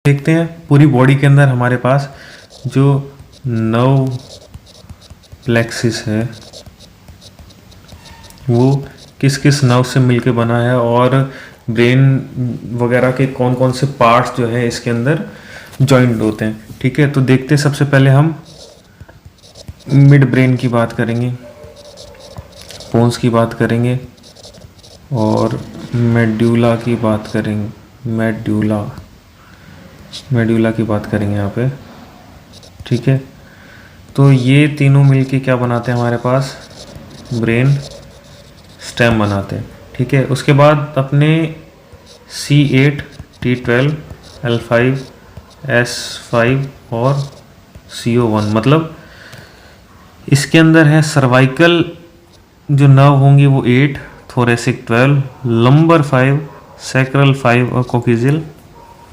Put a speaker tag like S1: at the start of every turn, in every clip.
S1: देखते हैं पूरी बॉडी के अंदर हमारे पास जो नर्व प्लेक्सिस है वो किस किस नर्व से मिलके बना है और ब्रेन वगैरह के कौन कौन से पार्ट्स जो है इसके अंदर जॉइंट होते हैं। ठीक है, तो देखते हैं। सबसे पहले हम मिड ब्रेन की बात करेंगे, पोन्स की बात करेंगे और मेड्यूला की बात करेंगे। मेड्यूला की बात करेंगे यहाँ पे। ठीक है, तो ये तीनों मिलके क्या बनाते हैं, हमारे पास ब्रेन स्टेम बनाते हैं। ठीक है, उसके बाद अपने C8, T12, L5, S5 और CO1, मतलब इसके अंदर है सर्वाइकल जो नर्व होंगी वो 8, थोरेसिक 12, लंबर 5, सैक्रल 5 और कोक्सीजियल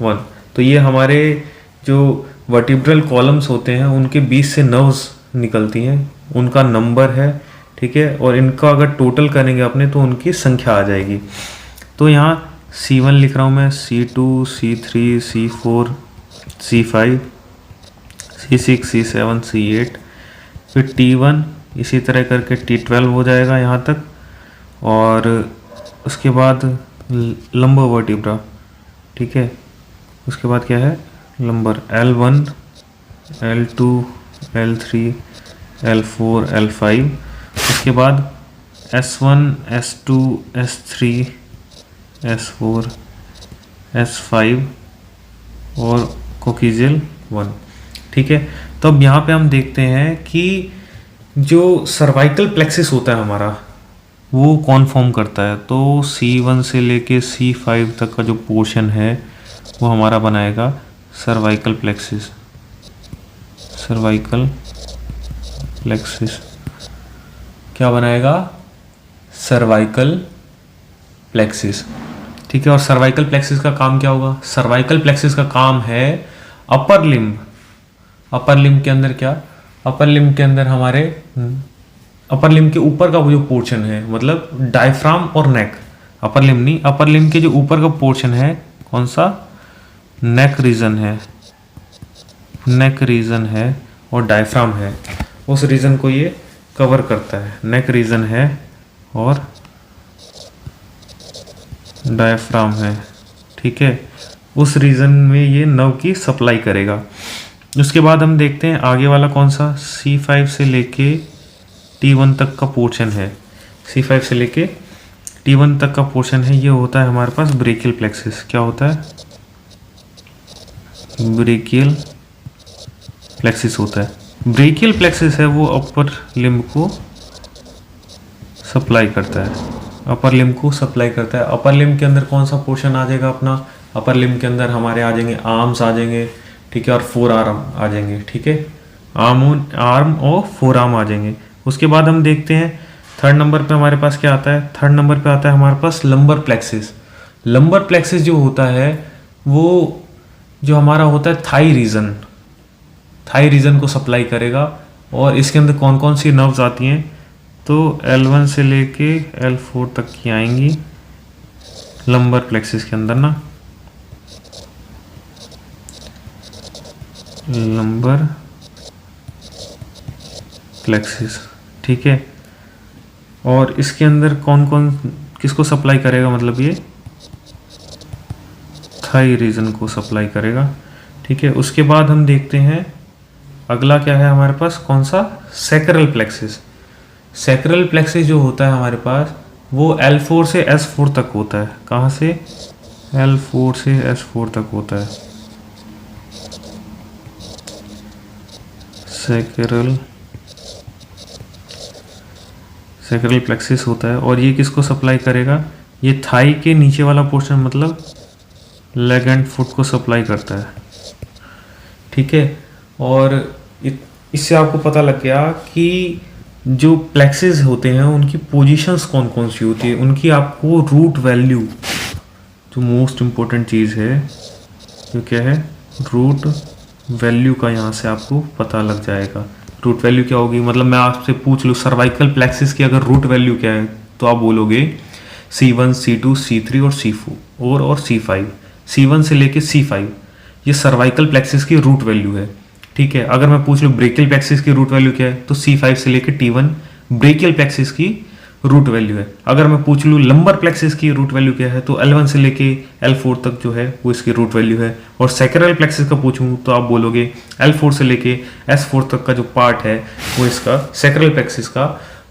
S1: 1। तो ये हमारे जो वर्टिब्रल कॉलम्स होते हैं उनके बीच से नर्व्स निकलती हैं, उनका नंबर है। ठीक है, और इनका अगर टोटल करेंगे अपने तो उनकी संख्या आ जाएगी। तो यहाँ C1 लिख रहा हूँ मैं, C2, C3, C4, C5, C6, C7, C8, फिर T1, इसी तरह करके T12 हो जाएगा यहाँ तक। और उसके बाद लंबर वर्टिब्रा। ठीक है, उसके बाद क्या है, lumbar L1, L2, L3, L4, L5। उसके बाद S1, S2, S3, S4, S5 और कोक्सीजियल 1। ठीक है, तो अब यहाँ पे हम देखते हैं कि जो सर्वाइकल प्लेक्सिस होता है हमारा वो कौन फॉर्म करता है। तो C1 से लेके C5 तक का जो पोर्शन है वो हमारा बनाएगा सर्वाइकल प्लेक्सिस। सर्वाइकल प्लेक्सिस क्या बनाएगा, सर्वाइकल प्लेक्सिस। ठीक है, और सर्वाइकल प्लेक्सिस का काम क्या होगा, सर्वाइकल प्लेक्सिस का काम है अपर लिम्ब। अपर लिम्ब के अंदर क्या, अपर लिम्ब के अंदर हमारे अपर लिम्ब के ऊपर का वो जो पोर्शन है, मतलब डायफ्राम और नेक। अपर लिम्ब नहीं, अपर लिम्ब के जो ऊपर का पोर्शन है कौन सा, नेक रीजन है। नेक रीजन है और डायफ्राम है, उस रीजन को ये कवर करता है। नेक रीजन है और डायफ्राम है। ठीक है, उस रीजन में ये नर्व की सप्लाई करेगा। उसके बाद हम देखते हैं आगे वाला कौन सा, C5 से लेके T1 तक का पोर्शन है। C5 से लेके T1 तक का पोर्शन है, ये होता है हमारे पास ब्रेकियल प्लेक्सिस। क्या होता है, ब्रेकियल प्लेक्सिस होता है। ब्रेकियल प्लेक्सिस है वो अपर लिम्ब को सप्लाई करता है, अपर लिम्ब को सप्लाई करता है। अपर लिम्ब के अंदर कौन सा पोर्शन आ जाएगा अपना, अपर लिम्ब के अंदर हमारे आ जाएंगे आर्म्स आ जाएंगे। ठीक है, और फोर आर्म आ जाएंगे। ठीक है, आर्म और फोर आर्म आ जाएंगे। उसके बाद हम देखते हैं थर्ड नंबर पे हमारे पास क्या आता है, थर्ड नंबर पे आता है हमारे पास लंबर प्लेक्सिस। लंबर प्लेक्सिस जो होता है वो जो हमारा होता है थाई रीजन, थाई रीजन को सप्लाई करेगा। और इसके अंदर कौन कौन सी नर्व्स आती हैं, तो L1 से लेके L4 तक की आएंगी लंबर प्लेक्सिस के अंदर ना, लंबर प्लेक्सिस। ठीक है, और इसके अंदर कौन कौन किसको सप्लाई करेगा, मतलब ये थाई रीजन को सप्लाई करेगा। ठीक है, उसके बाद हम देखते हैं अगला क्या है हमारे पास, कौन सा, सैक्रल प्लेक्सिस। सैक्रल प्लेक्सिस जो होता है हमारे पास वो L4 से S4 तक होता है। कहाँ से, L4 से S4 तक होता है सैक्रल प्लेक्सिस होता है। और ये किसको सप्लाई करेगा, ये थाई के नीचे वाला पोर्शन, मतलब लेग एंड फुट को सप्लाई करता है। ठीक है, और इससे आपको पता लग गया कि जो प्लेक्सिस होते हैं उनकी पोजीशंस कौन कौन सी होती है, उनकी आपको रूट वैल्यू, जो मोस्ट इम्पोर्टेंट चीज़ है, जो क्या है, रूट वैल्यू का यहाँ से आपको पता लग जाएगा। रूट वैल्यू क्या होगी, मतलब मैं आपसे पूछ लूँ सर्वाइकल प्लेक्सिस की अगर रूट वैल्यू क्या है, तो आप बोलोगे C1, C2, C3 और C4 और C5। C1 से लेके C5, ये सर्वाइकल प्लेक्सिस की रूट वैल्यू है। ठीक है, अगर मैं पूछ लूँ ब्रेकियल प्लेक्सिस की रूट वैल्यू क्या है, तो C5 से लेके T1 ब्रेकियल प्लेक्सिस की रूट वैल्यू है। अगर मैं पूछ लूँ लंबर प्लेक्सिस की रूट वैल्यू क्या है, तो L1 से लेके L4 तक जो है वो इसकी रूट वैल्यू है। और सैक्रल प्लेक्सिस का पूछूं तो आप बोलोगे L4 से लेके S4 तक का जो पार्ट है वो इसका सैक्रल प्लेक्सिस का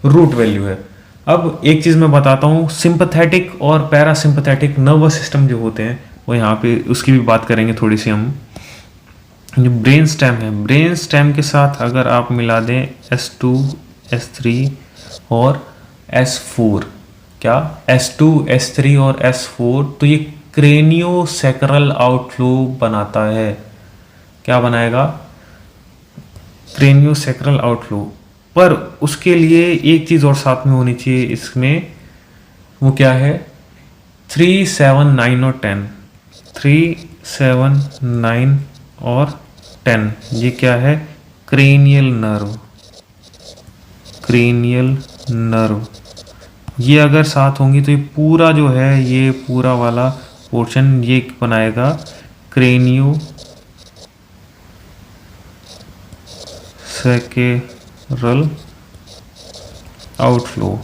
S1: रूट वैल्यू है। अब एक चीज़ मैं बताता हूँ, सिंपथेटिक और पैरासिम्पथेटिक नर्वस सिस्टम जो होते हैं वो यहाँ पे उसकी भी बात करेंगे थोड़ी सी हम। जो ब्रेन स्टेम है, ब्रेन स्टेम के साथ अगर आप मिला दें S2 S3 और S4, क्या S2 S3 और S4, तो ये क्रेनियोसैक्रल आउटफ्लो बनाता है। क्या बनाएगा? क्रेनियोसैक्रल आउटफ्लो। पर उसके लिए एक चीज़ और साथ में होनी चाहिए इसमें, वो क्या है? 3, 7, 9 और 10। 3, 7, 9 और 10 ये क्या है? Cranial nerve. क्रेनियल नर्व ये अगर साथ होंगी तो ये पूरा जो है, ये पूरा वाला पोर्शन ये बनाएगा क्रेनियो सैक्रल आउटफ्लो।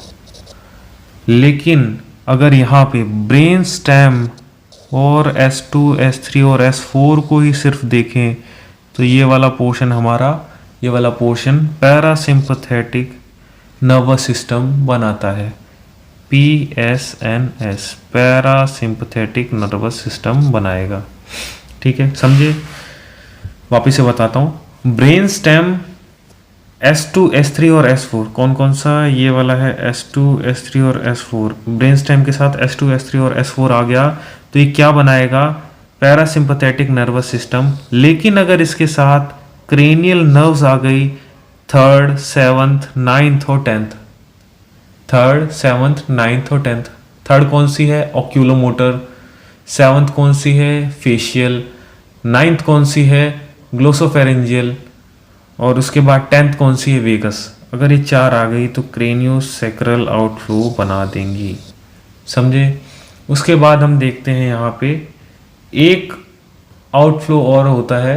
S1: लेकिन अगर यहाँ पे ब्रेन स्टेम और S2 S3 और S4 को ही सिर्फ देखें तो ये वाला पोर्शन हमारा, ये वाला पोर्शन पैरासिम्पथेटिक नर्वस सिस्टम बनाता है। PSNS पैरासिम्पथेटिक नर्वस सिस्टम बनाएगा। ठीक है, समझे? वापिस से बताता हूँ। ब्रेन स्टेम S2 S3 और S4 कौन कौन सा? ये वाला है S2 S3 और S4। ब्रेन स्टेम के साथ S2 S3 और S4 आ गया तो ये क्या बनाएगा? Parasympathetic nervous system. लेकिन अगर इसके साथ क्रेनियल नर्व्स आ गई, 3rd 7th 9th और 10th, 3rd 7th 9th और 10th। 3rd कौन सी है? ऑक्यूलोमोटर। 7th कौन सी है? फेशियल। 9th कौन सी है? ग्लोसोफेरेंजियल। और उसके बाद 10th कौन सी है? वेगस। अगर ये 4 आ गई तो क्रेनियोसैक्रल आउटफ्लो बना देंगी। समझे? उसके बाद हम देखते हैं यहाँ पे एक आउटफ्लो और होता है,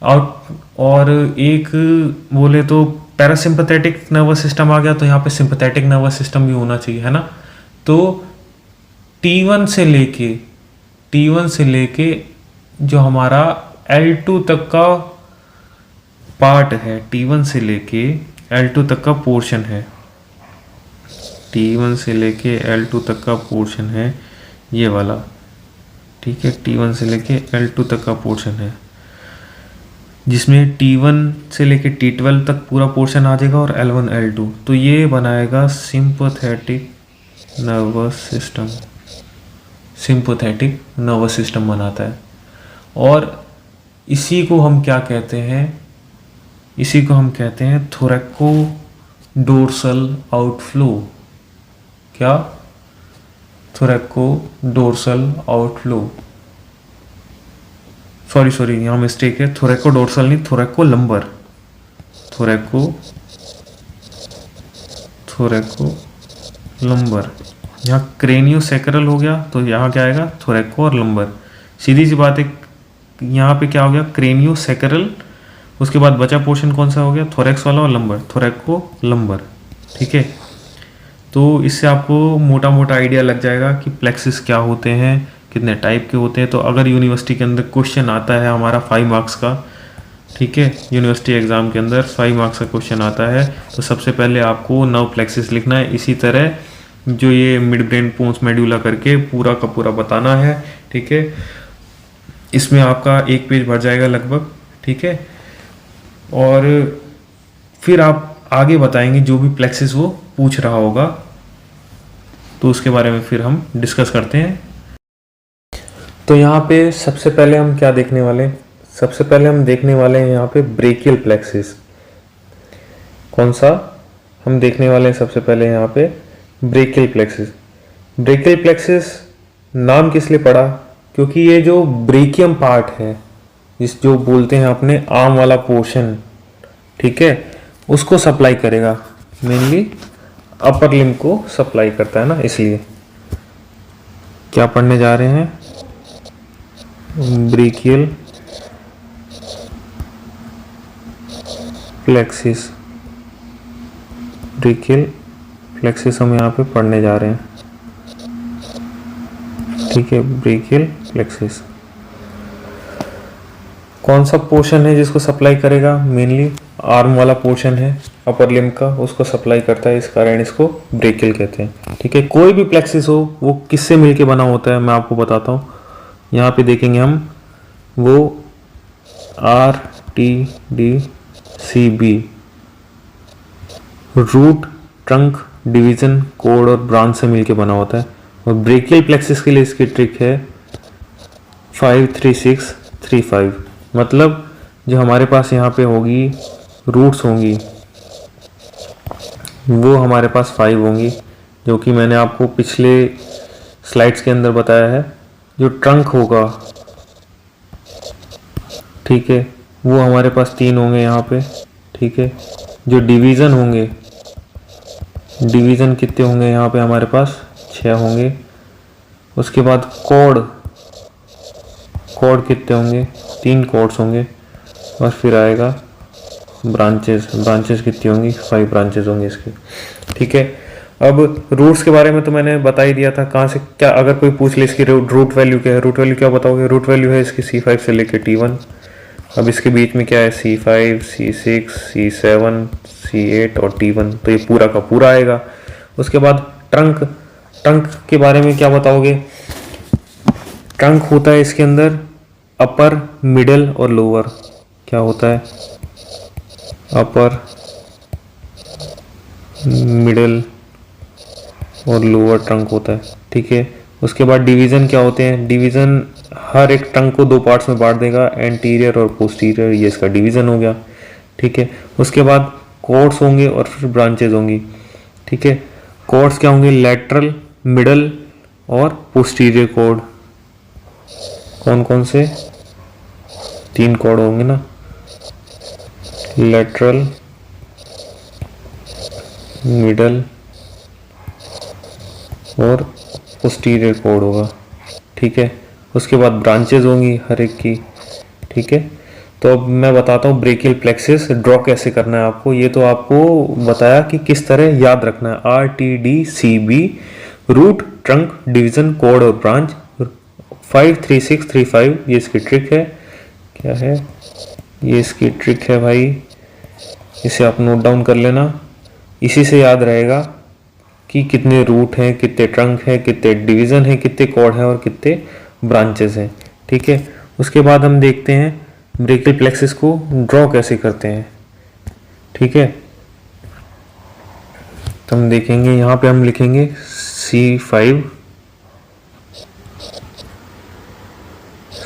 S1: और एक बोले तो पैरासिम्पथेटिक नर्वस सिस्टम आ गया तो यहाँ पे सिंपथेटिक नर्वस सिस्टम भी होना चाहिए, है ना? तो T1 से लेके जो हमारा L2 तक का पार्ट है, T1 से लेके L2 तक का पोर्शन है, T1 से लेके L2 तक का पोर्शन है ये वाला। ठीक है, T1 से लेके L2 तक का पोर्शन है जिसमें T1 से लेके T12 तक पूरा पोर्शन आ जाएगा और L1 L2, तो ये बनाएगा sympathetic nervous system. Sympathetic nervous system बनाता है। और इसी को हम क्या कहते हैं? इसी को हम कहते हैं थोरैको डोर्सल आउटफ्लो। क्या? Thoracodorsal outflow. सॉरी यहाँ मिस्टेक है, थोरैको डोर्सल नहीं, थोरैको लंबर। थोरैको लंबर। यहाँ क्रेनियोसैक्रल हो गया तो यहाँ क्या आएगा? थोरैको और लंबर। सीधी सी बात है, यहाँ पे क्या हो गया? क्रेनियोसैक्रल। उसके बाद बचा पोर्शन कौन सा हो गया? थोरैक्स वाला और लंबर, थोरैको लंबर। ठीक है, तो इससे आपको मोटा मोटा आइडिया लग जाएगा कि प्लेक्सिस क्या होते हैं, कितने टाइप के होते हैं। तो अगर यूनिवर्सिटी के अंदर क्वेश्चन आता है हमारा 5 मार्क्स का, ठीक है, यूनिवर्सिटी एग्ज़ाम के अंदर 5 मार्क्स का क्वेश्चन आता है, तो सबसे पहले आपको नर्व प्लेक्सिस लिखना है। इसी तरह जो ये मिड ब्रेन पोन्स मेड्यूला करके पूरा का पूरा बताना है। ठीक है, इसमें आपका 1 पेज भर जाएगा लगभग। ठीक है, और फिर आप आगे बताएंगे जो भी प्लेक्सिस वो पूछ रहा होगा, तो उसके बारे में फिर हम डिस्कस करते हैं। तो यहाँ पे सबसे पहले हम क्या देखने वाले हैं? सबसे पहले हम देखने वाले हैं यहाँ पे ब्रेकियल प्लेक्सिस। कौन सा हम देखने वाले हैं? सबसे पहले यहाँ पे ब्रेकियल प्लेक्सिस। ब्रेकियल प्लेक्सिस नाम किस लिए पड़ा? क्योंकि ये जो ब्रेकियम पार्ट है, इस जो बोलते हैं अपने आर्म वाला पोर्शन, ठीक है, उसको सप्लाई करेगा। मेनली अपर लिम्ब को सप्लाई करता है ना, इसलिए क्या पढ़ने जा रहे हैं? ब्रेकियल प्लेक्सिस, ब्रेकियल प्लेक्सिस हम यहाँ पे पढ़ने जा रहे हैं। ठीक है, ब्रेकियल प्लेक्सिस कौन सा पोर्शन है जिसको सप्लाई करेगा? मेनली आर्म वाला पोर्शन है अपर लिम्ब का, उसको सप्लाई करता है, इस कारण इसको ब्रेकियल कहते हैं। ठीक है, कोई भी प्लेक्सिस हो वो किससे मिलके बना होता है मैं आपको बताता हूँ। यहाँ पे देखेंगे हम, वो RTD-CB root, trunk, division, cord और ब्रांच से मिलके बना होता है। और ब्रेकियल प्लेक्सिस के लिए इसकी ट्रिक है 5-3-6-3-5। मतलब जो हमारे पास यहाँ पे होगी रूट्स होंगी वो हमारे पास 5 होंगी, जो कि मैंने आपको पिछले स्लाइड्स के अंदर बताया है। जो ट्रंक होगा, ठीक है, वो हमारे पास 3 होंगे यहाँ पे। ठीक है, जो डिवीज़न होंगे, डिवीज़न कितने होंगे यहाँ पे हमारे पास? 6 होंगे। उसके बाद कोड, कोड कितने होंगे? 3 कोड्स होंगे। और फिर आएगा ब्रांचेस, ब्रांचेस कितनी होंगी? 5 ब्रांचेस होंगी इसकी। ठीक है, अब रूट्स के बारे में तो मैंने बता ही दिया था। कहाँ से क्या, अगर कोई पूछ ले इसकी रूट वैल्यू क्या है, रूट वैल्यू क्या बताओगे? रूट वैल्यू है इसकी C5 से लेके T1। अब इसके बीच में क्या है? C5, C6, C7, C8 और T1, तो ये पूरा का पूरा आएगा। उसके बाद ट्रंक, ट्रंक के बारे में क्या बताओगे? ट्रंक होता है इसके अंदर अपर, मिडल और लोअर। क्या होता है? अपर, मिडल और लोअर ट्रंक होता है। ठीक है, उसके बाद डिवीज़न क्या होते हैं? डिवीज़न हर एक ट्रंक को 2 पार्ट्स में बांट देगा, एंटीरियर और पोस्टीरियर, ये इसका डिवीज़न हो गया। ठीक है, उसके बाद कोड्स होंगे और फिर ब्रांचेज होंगी। ठीक है, कोड्स क्या होंगे? लैटरल, मिडल और पोस्टीरियर कोड। कौन कौन से? 3 कोड होंगे ना, लैटरल, मिडल और पोस्टीरियर कोड होगा। ठीक है, उसके बाद ब्रांचेज होंगी हर एक की। ठीक है, तो अब मैं बताता हूँ ब्रेकियल प्लेक्सिस ड्रॉ कैसे करना है आपको। ये तो आपको बताया कि किस तरह याद रखना है। RTD-CB root, trunk, division, cord और ब्रांच। 5-3-6-3-5 ये इसकी ट्रिक है। क्या है? ये इसकी ट्रिक है भाई, इसे आप नोट डाउन कर लेना। इसी से याद रहेगा कि कितने रूट हैं, कितने ट्रंक हैं, कितने डिवीज़न हैं, कितने कोड हैं और कितने ब्रांचेस हैं। ठीक है, उसके बाद हम देखते हैं ब्रेकियल प्लेक्सिस को ड्रॉ कैसे करते हैं। ठीक है, तो हम देखेंगे यहाँ पे हम लिखेंगे C5,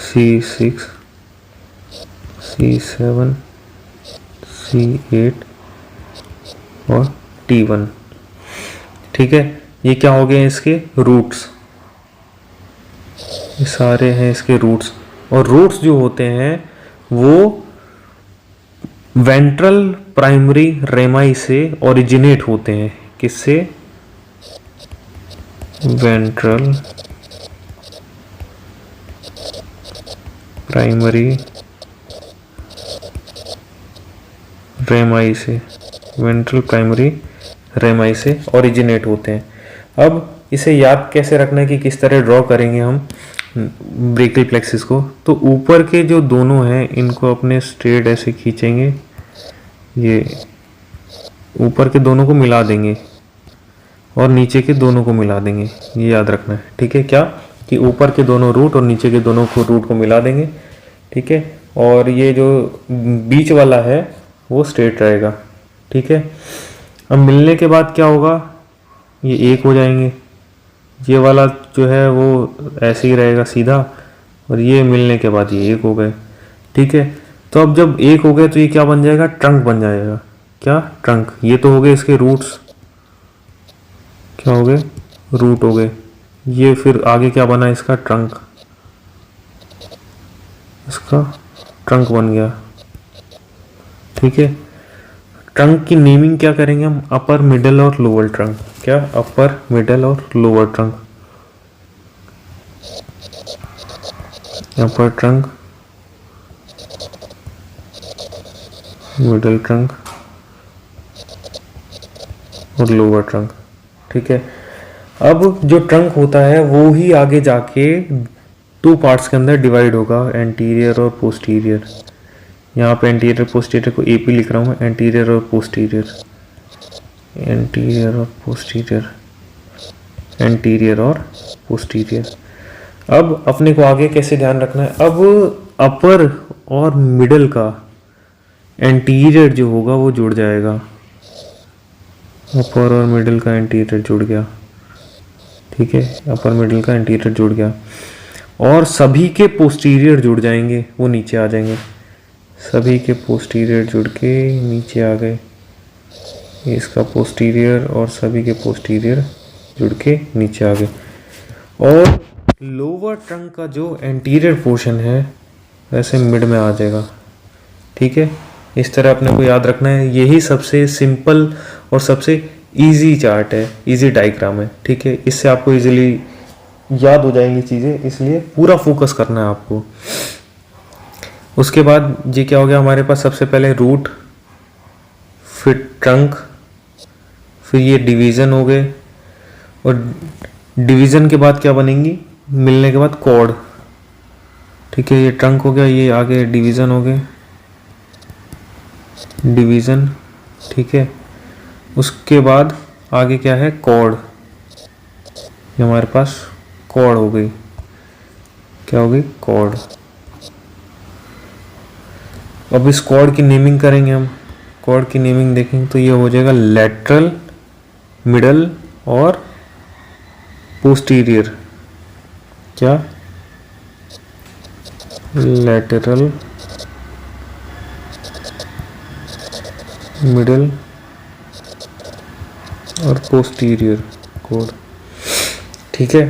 S1: C6, C7, C8 और T1। ठीक है, ये क्या हो गए? इसके रूट्स, ये सारे हैं इसके रूट्स। और रूट्स जो होते हैं वो वेंट्रल प्राइमरी रेमाई से ओरिजिनेट होते हैं। किससे? वेंट्रल प्राइमरी रेमाई से, वेंट्रल प्राइमरी रेमाई से ओरिजिनेट होते हैं। अब इसे याद कैसे रखना है कि किस तरह ड्रॉ करेंगे हम ब्रेकियल प्लेक्सिस को? तो ऊपर के जो दोनों हैं इनको अपने स्ट्रेट ऐसे खींचेंगे, ये ऊपर के दोनों को मिला देंगे और नीचे के दोनों को मिला देंगे। ये याद रखना है। ठीक है, क्या कि ऊपर के दोनों रूट और नीचे के दोनों को रूट को मिला देंगे। ठीक है, और ये जो बीच वाला है वो स्ट्रेट रहेगा। ठीक है, अब मिलने के बाद क्या होगा? ये एक हो जाएंगे। ये वाला जो है वो ऐसे ही रहेगा सीधा, और ये मिलने के बाद ये एक हो गए। ठीक है, तो अब जब एक हो गए तो ये क्या बन जाएगा? ट्रंक बन जाएगा। क्या? ट्रंक। ये तो हो गए इसके रूट्स। क्या हो गए? रूट हो गए। ये फिर आगे क्या बना? इसका ट्रंक, इसका ट्रंक बन गया। ठीक है, ट्रंक की नेमिंग क्या करेंगे हम? अपर, मिडल और लोअर ट्रंक। क्या? अपर, मिडल और लोअर ट्रंक। अपर ट्रंक, मिडल ट्रंक और लोअर ट्रंक। ठीक है, अब जो ट्रंक होता है वो ही आगे जाके टू पार्ट्स के अंदर डिवाइड होगा, एंटीरियर और पोस्टीरियर। यहाँ पे एंटीरियर पोस्टीरियर को एपी लिख रहा हूँ मैं, एंटीरियर और पोस्टीरियर, एंटीरियर और पोस्टीरियर, एंटीरियर और पोस्टीरियर। अब अपने को आगे कैसे ध्यान रखना है, अब अपर और मिडल का एंटीरियर जो होगा वो जुड़ जाएगा, अपर और मिडल का एंटीरियर जुड़ गया। ठीक है, अपर मिडल का एंटीरियर जुड़ गया, और सभी के पोस्टीरियर जुड़ जाएंगे, वो नीचे आ जाएंगे। सभी के पोस्टीरियर जुड़ के नीचे आ गए, इसका पोस्टीरियर और सभी के पोस्टीरियर जुड़ के नीचे आ गए। और लोअर ट्रंक का जो एंटीरियर पोर्शन है वैसे मिड में आ जाएगा। ठीक है, इस तरह अपने को याद रखना है। यही सबसे सिंपल और सबसे इजी चार्ट है, इजी डायग्राम है। ठीक है, इससे आपको इजीली याद हो जाएंगी चीज़ें, इसलिए पूरा फोकस करना है आपको। उसके बाद ये क्या हो गया हमारे पास, सबसे पहले रूट, फिर ट्रंक, फिर ये डिवीज़न हो गए, और डिवीज़न के बाद क्या बनेंगी, मिलने के बाद कॉर्ड। ठीक है, ये ट्रंक हो गया, ये आगे डिवीज़न हो गए, डिवीज़न। ठीक है, उसके बाद आगे क्या है, कॉर्ड। ये हमारे पास कॉर्ड हो गई, क्या हो गई, कॉर्ड। अब इस कॉर्ड की नेमिंग करेंगे हम, कॉर्ड की नेमिंग देखेंगे तो ये हो जाएगा लैटरल, मिडल और पोस्टीरियर। क्या, लैटरल, मिडल और पोस्टीरियर कॉर्ड। ठीक है,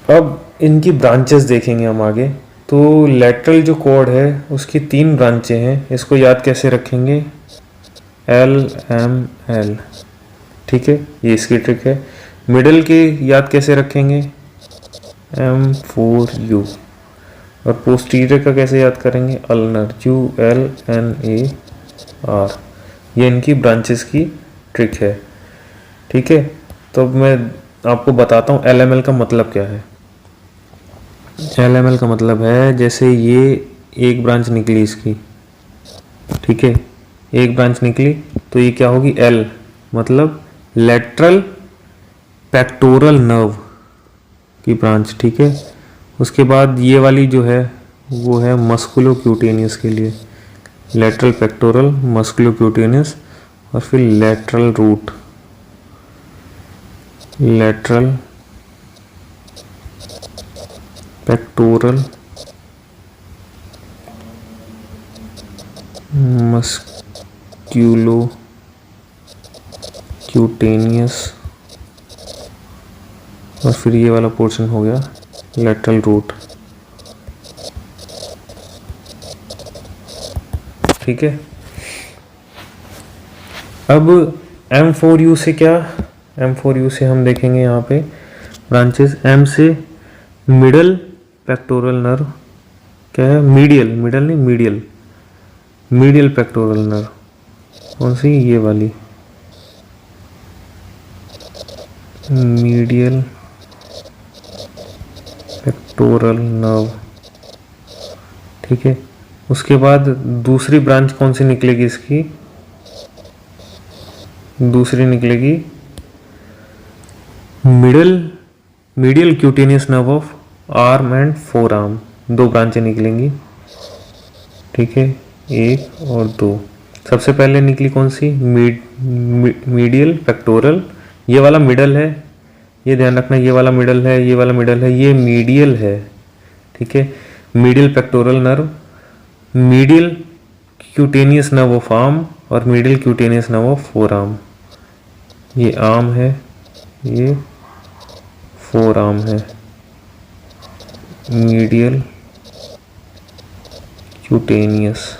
S1: अब इनकी ब्रांचेस देखेंगे हम आगे। तो लैटरल जो कॉर्ड है उसकी 3 ब्रांचें हैं, इसको याद कैसे रखेंगे, एल एम एल। ठीक है, ये इसकी ट्रिक है। मिडल की याद कैसे रखेंगे, M4U। और पोस्टीरियर का कैसे याद करेंगे, अल्नर, ULNAR। ये इनकी ब्रांचेस की ट्रिक है। ठीक है, तो अब मैं आपको बताता हूँ LML का मतलब क्या है। LML का मतलब है, जैसे ये एक ब्रांच निकली इसकी, ठीक है, एक ब्रांच निकली तो ये क्या होगी, L मतलब लेटरल पेक्टोरल नर्व की ब्रांच। ठीक है, उसके बाद ये वाली जो है वो है मस्कुलोक्यूटेनियस के लिए, लेटरल पेक्टोरल, मस्कुलोक्यूटेनियस, और फिर lateral root, lateral pectoral musculocutaneous, और फिर ये वाला पोर्शन हो गया लेटरल रूट। ठीक है, अब M4U से क्या, M4U से हम देखेंगे यहाँ पे ब्रांचेस। M से मिडल पेक्टोरल नर्व, क्या है, मीडियल, मिडल नहीं मीडियल, मीडियल पेक्टोरल नर्व। कौन सी, ये वाली, मीडियल पेक्टोरल नर्व। ठीक है, उसके बाद दूसरी ब्रांच कौन सी निकलेगी इसकी, दूसरी निकलेगी medial cutaneous nerve of arm and four arm. 2 ब्रांचें निकलेंगी। ठीक है, 1 और 2। सबसे पहले निकली कौन सी, मीडियल पेक्टोरल, ये वाला मिडल है, ये ध्यान रखना, ये वाला मिडल है, ये वाला मिडल है, ये मीडियल है। ठीक है, medial pectoral nerve, medial cutaneous nerve of arm और medial cutaneous nerve of forearm. ये आर्म है, ये फोर आर्म है, मीडियल क्यूटेनियस,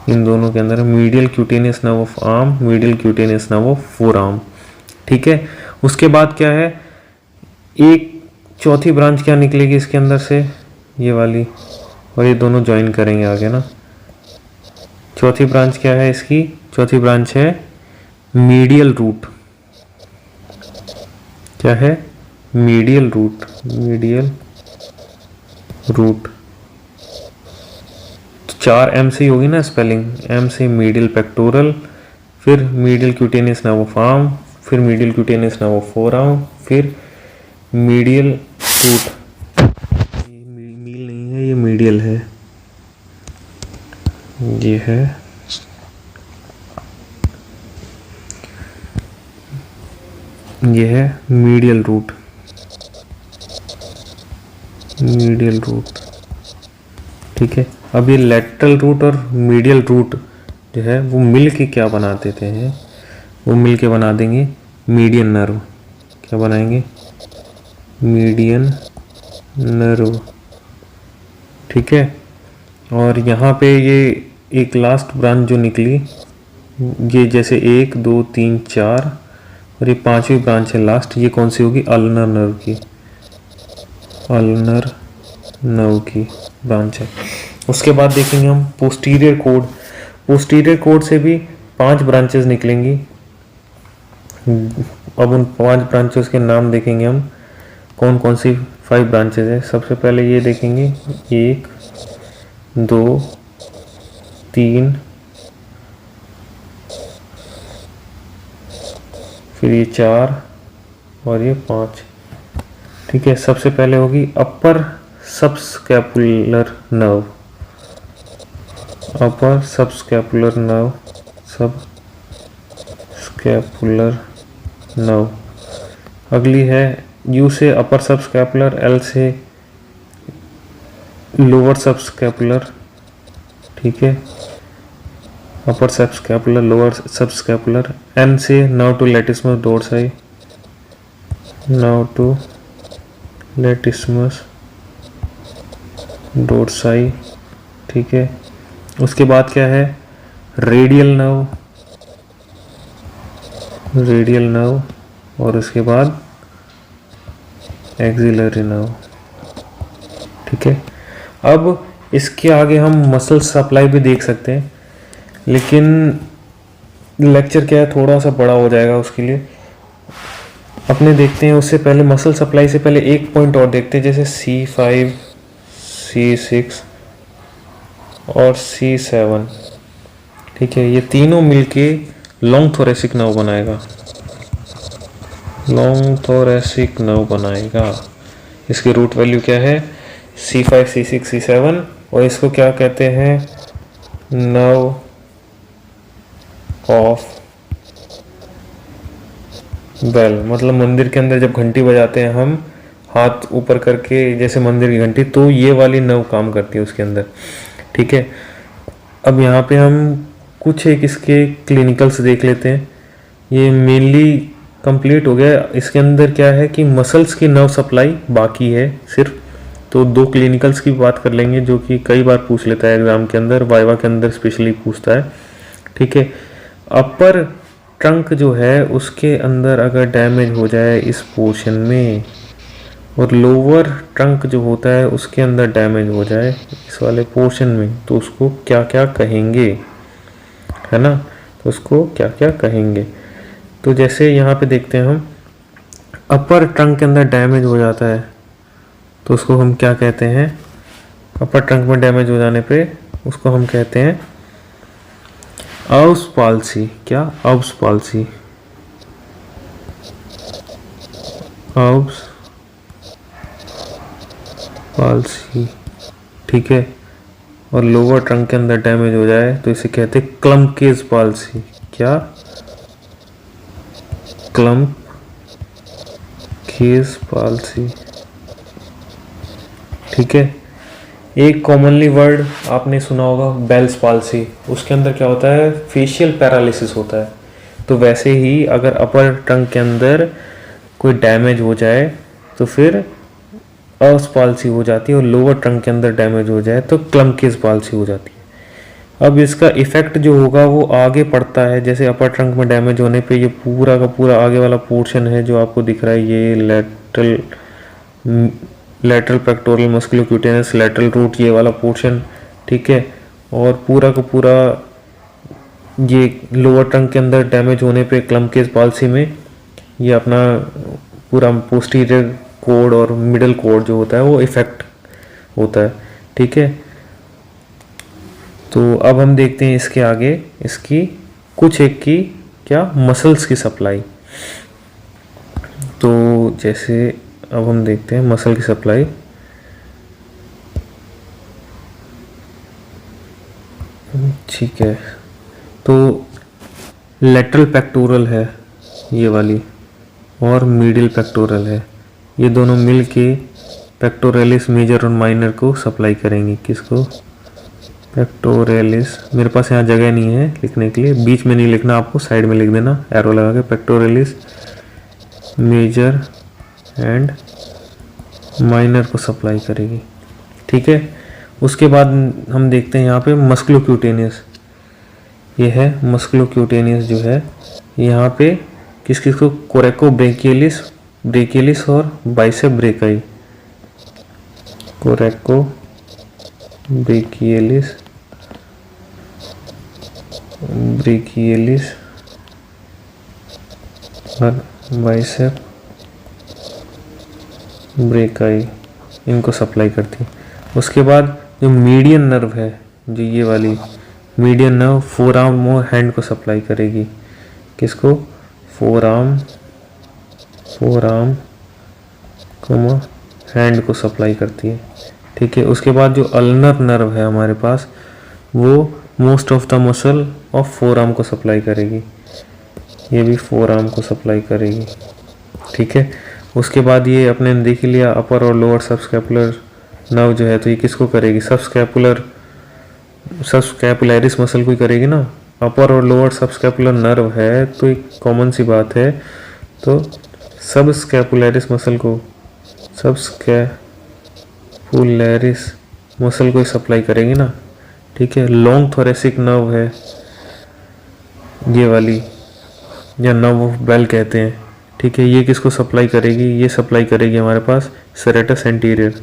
S1: इन दोनों के अंदर medial cutaneous nerve of arm, medial cutaneous nerve of forearm. ठीक है, उसके बाद क्या है, एक चौथी ब्रांच क्या निकलेगी इसके अंदर से, ये वाली, और ये दोनों ज्वाइन करेंगे आगे ना, चौथी ब्रांच क्या है इसकी? चौथी ब्रांच है मीडियल रूट। क्या है? Medial root. Medial root. 4 M से ही होगी ना स्पेलिंग, एम से मीडियल पेक्टोरल, फिर मीडियल क्यूटेनियस नावोफार्म, फिर मीडियल क्यूटेनियस नावोफोराम, फिर मीडियल रूट। ये मील नहीं है, ये मीडियल है। ये है मीडियल रूट। मीडियल रूट, ठीक है। अब ये लेटरल रूट और मीडियल रूट जो है वो मिल के क्या बना देते हैं? वो मिल के बना देंगे मीडियन नर्व। क्या बनाएंगे? मीडियन नर्व, ठीक है। और यहाँ पे ये एक लास्ट ब्रांच जो निकली, ये जैसे 1 2 3 4 और ये 5वीं ब्रांच है लास्ट, ये कौन सी होगी? अल्नर नर्व की। अल्नर नर्व की ब्रांच है। उसके बाद देखेंगे हम पोस्टीरियर कोड। पोस्टीरियर कोड से भी 5 ब्रांचेस निकलेंगी। अब उन 5 ब्रांचेस के नाम देखेंगे हम, कौन कौन सी 5 ब्रांचेस है। सबसे पहले ये देखेंगे 1 2 3, फिर ये 4 और ये 5, ठीक है। सबसे पहले होगी upper subscapular nerve. Upper subscapular nerve, subscapular nerve. अगली है यू से अपर सबस्कैपुलर, एल से लोअर सबस्कैपुलर, ठीक है। Upper subscapular, lower subscapular. N से nerve to latissimus dorsi, nerve to latissimus dorsi, ठीक है। उसके बाद क्या है? Radial nerve. रेडियल नर्व, और उसके बाद एक्सिलरी नर्व, ठीक है। अब इसके आगे हम मसल सप्लाई भी देख सकते हैं, लेकिन लेक्चर क्या है थोड़ा सा बड़ा हो जाएगा, उसके लिए अपने देखते हैं। उससे पहले मसल सप्लाई से पहले एक पॉइंट और देखते हैं, जैसे C5 C6 और C7, ठीक है। ये तीनों मिलके लॉन्ग थोरेसिक नर्व बनाएगा। लॉन्ग थोरेसिक नर्व बनाएगा। इसकी रूट वैल्यू क्या है? C5 C6 C7, और इसको क्या कहते हैं? Nerve of Bell. मतलब मंदिर के अंदर जब घंटी बजाते हैं हम हाथ ऊपर करके, जैसे मंदिर की घंटी, तो ये वाली नर्व काम करती है उसके अंदर, ठीक है। अब यहाँ पे हम कुछ एक इसके क्लिनिकल्स देख लेते हैं। ये मेनली कंप्लीट हो गया। इसके अंदर क्या है कि मसल्स की नर्व सप्लाई बाकी है सिर्फ, तो 2 क्लिनिकल्स की बात कर लेंगे जो कि कई बार पूछ लेता है एग्जाम के अंदर, वाइवा के अंदर स्पेशली पूछता है, ठीक है। अपर ट्रंक जो है उसके अंदर अगर डैमेज हो जाए इस पोर्शन में, और लोअर ट्रंक जो होता है उसके अंदर डैमेज हो जाए इस वाले पोर्शन में, तो उसको क्या क्या कहेंगे, है ना। तो उसको क्या क्या कहेंगे? तो जैसे यहाँ पे देखते हैं हम, अपर ट्रंक के अंदर डैमेज हो जाता है तो उसको हम क्या कहते हैं? अपर ट्रंक में डैमेज हो जाने पे उसको हम कहते हैं अब्स पाल्सी। क्या? अब्स पाल्सी। अब्स पाल्सी, ठीक है। और लोअर ट्रंक के अंदर डैमेज हो जाए तो इसे कहते हैं क्लम्पकेज पाल्सी। क्या? क्लम्पकेज पाल्सी, ठीक है। एक कॉमनली वर्ड आपने सुना होगा बेल्स पाल्सी। उसके अंदर क्या होता है? फेशियल पैरालिसिस होता है। तो वैसे ही अगर अपर ट्रंक के अंदर कोई डैमेज हो जाए तो फिर अब्स पाल्सी हो जाती है, और लोअर ट्रंक के अंदर डैमेज हो जाए तो क्लम्पकेज पाल्सी हो जाती है। अब इसका इफेक्ट जो होगा वो आगे पड़ता है। जैसे अपर ट्रंक में डैमेज होने पे ये पूरा का पूरा आगे वाला पोर्शन है जो आपको दिख रहा है, ये लेटरल पेक्टोरल मस्कुलोक्यूटेनस लेटरल रूट, ये वाला पोर्शन, ठीक है। और पूरा का पूरा ये लोअर टंग के अंदर डैमेज होने पे क्लमकेज पॉलिसी में ये अपना पूरा पोस्टीरियर कोड और मिडल कोड जो होता है वो इफेक्ट होता है, ठीक है। तो अब हम देखते हैं इसके आगे इसकी कुछ एक की क्या मसल्स की सप्लाई। तो जैसे अब हम देखते हैं मसल की सप्लाई। ठीक है, तो लेटरल पेक्टोरल है ये वाली और मीडियल पेक्टोरल है, ये दोनों मिल के पेक्टोरलिस मेजर और माइनर को सप्लाई करेंगे। किसको? पेक्टोरलिस। मेरे पास यहाँ जगह नहीं है लिखने के लिए, बीच में नहीं लिखना आपको, साइड में लिख देना एरो लगा के। पेक्टोरलिस मेजर एंड माइनर को सप्लाई करेगी, ठीक है। उसके बाद हम देखते हैं यहाँ पे मस्कुलोक्यूटेनियस, ये है मस्कुलोक्यूटेनियस जो है यहाँ पे किस किस को? कोरेको ब्रेकियलिस और बाइसेप ब्रेकाई। कोरेको ब्रेकियलिस और बाइसेप ब्रेकाई इनको सप्लाई करती है। उसके बाद जो मीडियन नर्व है, जो ये वाली मीडियन नर्व फोर आर्म और हैंड को सप्लाई करेगी। किसको? फोर आर्म हैंड को सप्लाई करती है, ठीक है। उसके बाद जो अल्नर नर्व है हमारे पास वो most of the muscle of four arm को सप्लाई करेगी, ये भी फोर आर्म को सप्लाई करेगी, ठीक है। उसके बाद ये अपने देख लिया अपर और लोअर सबस्कैपुलर नर्व जो है, तो ये किसको करेगी? सबस्कैपुलरिस मसल को ही करेगी ना। अपर और लोअर सबस्कैपुलर नर्व है तो एक कॉमन सी बात है, तो सबस्कैपुलरिस मसल को ही सप्लाई करेगी ना, ठीक है। लॉन्ग थोरेसिक नर्व है ये वाली, या नर्व ऑफ बेल कहते हैं, ठीक है। ये किसको सप्लाई करेगी? ये सप्लाई करेगी हमारे पास सेरेटस एंटीरियर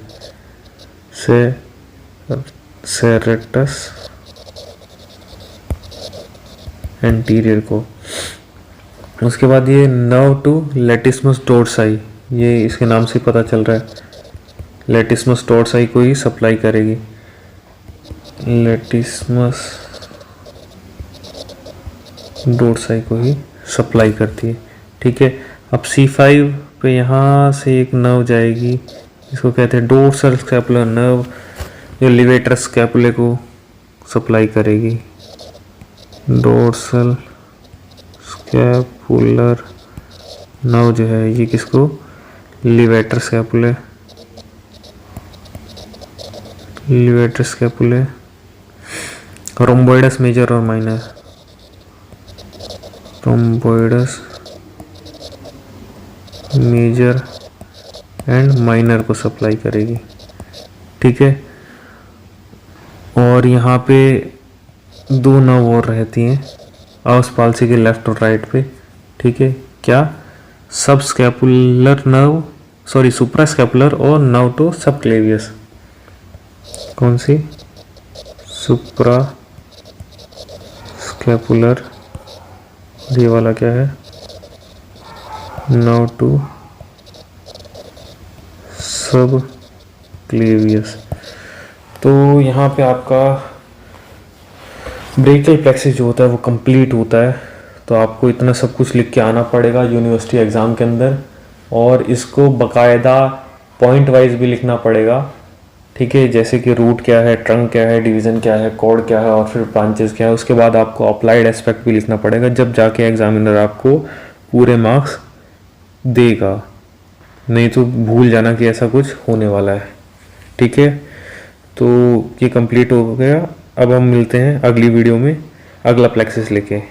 S1: को। उसके बाद ये नर्व टू लेटिस्मस डोर्साई, ये इसके नाम से पता चल रहा है, लेटिस्मस डोर्साई को ही सप्लाई करेगी, लेटिस्मस डोर्साई को ही सप्लाई करती है, ठीक है। अब C5 पे यहाँ से एक नर्व जाएगी, इसको कहते हैं डोर्सल स्कैपुलर नर्व, जो लिवेटर स्कैपुले को सप्लाई करेगी। डोर्सल स्कैपुलर नर्व जो है ये किसको? लिवेटर स्कैपुले, रोम्बोइडस मेजर और माइनर, रोम्बोइडस मेजर एंड माइनर को सप्लाई करेगी, ठीक है। और यहाँ पे दो नर्व और रहती हैं आउस पाल्सी के लेफ्ट और राइट पे, ठीक है। क्या? सुप्रास्कैपुलर और नर्व टू सबक्लेवियस। कौन सी? सुप्रास्कैपुलर, ये वाला क्या है? Nerve to subclavius. तो यहाँ पे आपका ब्रेकियल प्लेक्सिस जो होता है वो कंप्लीट होता है। तो आपको इतना सब कुछ लिख के आना पड़ेगा यूनिवर्सिटी एग्ज़ाम के अंदर, और इसको बकायदा पॉइंट वाइज भी लिखना पड़ेगा, ठीक है। जैसे कि रूट क्या है, ट्रंक क्या है, डिवीज़न क्या है, कोड क्या है और फिर ब्रांचेस क्या है। उसके बाद आपको अप्लाइड एस्पेक्ट भी लिखना पड़ेगा, जब जाके एग्जामिनर आपको पूरे मार्क्स देगा, नहीं तो भूल जाना कि ऐसा कुछ होने वाला है, ठीक है। तो ये कंप्लीट हो गया। अब हम मिलते हैं अगली वीडियो में अगला प्लेक्सिस लेके।